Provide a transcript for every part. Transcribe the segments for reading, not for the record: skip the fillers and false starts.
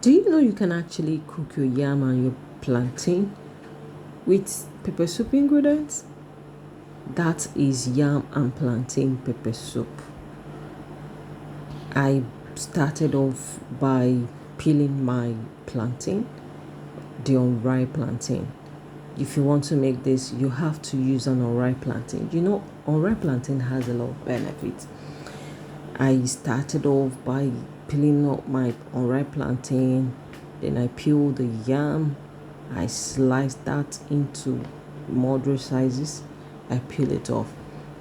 Do you know you can actually cook your yam and your plantain with pepper soup ingredients? That is yam and plantain pepper soup. I started off by peeling my plantain, the unripe plantain. If you want to make this, you have to use an unripe plantain. You know, unripe plantain has a lot of benefits. I started off by peeling up my unripe plantain, then I peeled the yam, I sliced that into moderate sizes, I peel it off.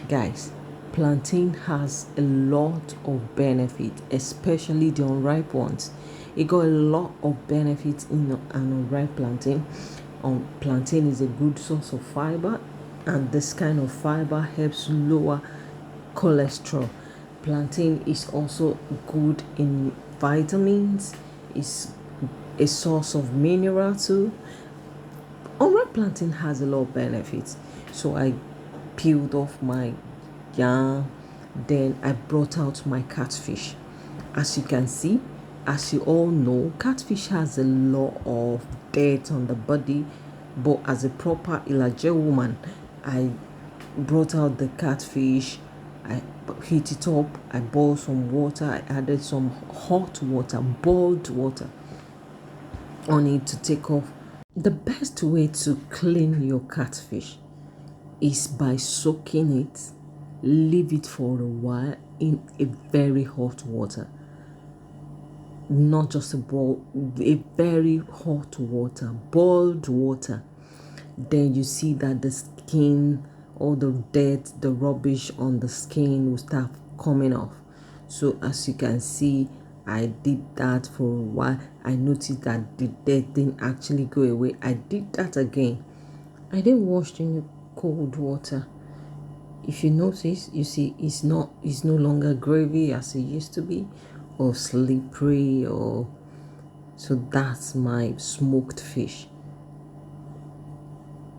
Guys, plantain has a lot of benefit, especially the unripe ones. It got a lot of benefits in an unripe plantain. Plantain is a good source of fiber, and this kind of fiber helps lower cholesterol. Plantain is also good in vitamins. It's a source of mineral too. Unripe plantain has a lot of benefits. So I peeled off my yam, then I brought out my catfish. As you can see, as you all know, catfish has a lot of dirt on the body, but as a proper Ilaje woman, I brought out the catfish, I heat it up, I boiled some water, I added some hot water, boiled water on it to take off. The best way to clean your catfish is by soaking it, leave it for a while in a very hot water. Not just a very hot water, boiled water. Then you see that the skin, all the dirt, the rubbish on the skin will start coming off. So as you can see, I did that for a while. I noticed that the dirt didn't actually go away. I did that again. I didn't wash in the cold water. If you notice, you see it's no longer gravy as it used to be, or slippery, or so that's my smoked fish.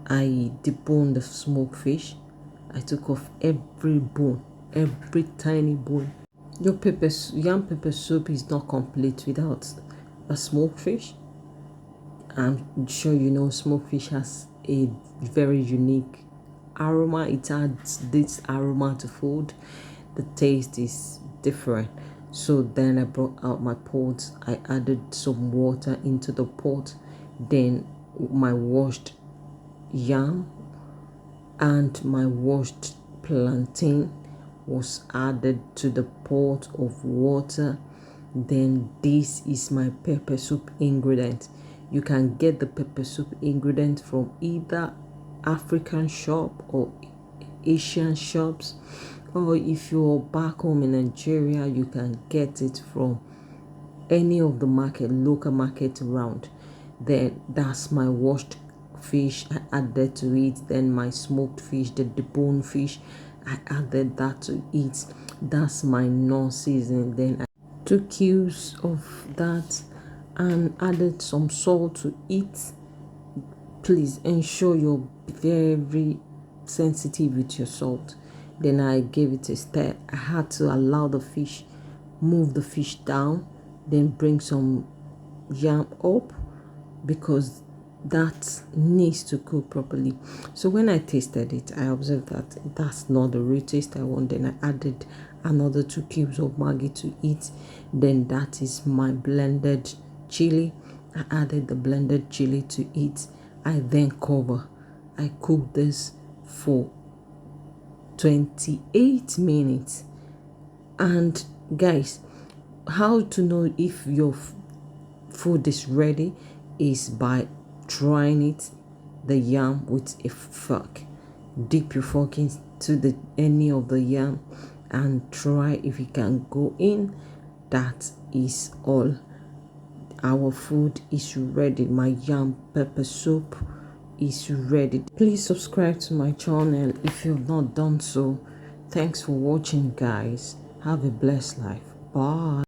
I deboned the smoked fish. I took off every bone, every tiny bone. Your yam pepper soup is not complete without a smoked fish. I'm sure you know smoked fish has a very unique aroma. It adds this aroma to food. The taste is different. So then I brought out my pot. I added some water into the pot. Then my washed yam and my washed plantain was added to the pot of water. Then this is my pepper soup ingredient. You can get the pepper soup ingredient from either African shop or Asian shops, or if you're back home in Nigeria, you can get it from any of the local market around. Then that's my washed fish, I added to it. Then my smoked fish, the deboned fish, I added that to it. That's my non-season. Then I took cubes of that and added some salt to it. Please ensure you're very sensitive with your salt. Then I gave it a stir. I had to allow the fish, move the fish down, then bring some yam up, because that needs to cook properly. So when I tasted it, I observed that that's not the real taste I want. Then I added another 2 cubes of Maggi to it. Then that is my blended chili. I added the blended chili to it. I then cover. I cook this for 28 minutes. And guys, how to know if your food is ready is by trying it, the yam, with a fork. Dip your fork into any of the yam and try if it can go in. That is all. Our food is ready. My yam pepper soup is ready. Please subscribe to my channel if you've not done so. Thanks for watching, guys. Have a blessed life. Bye.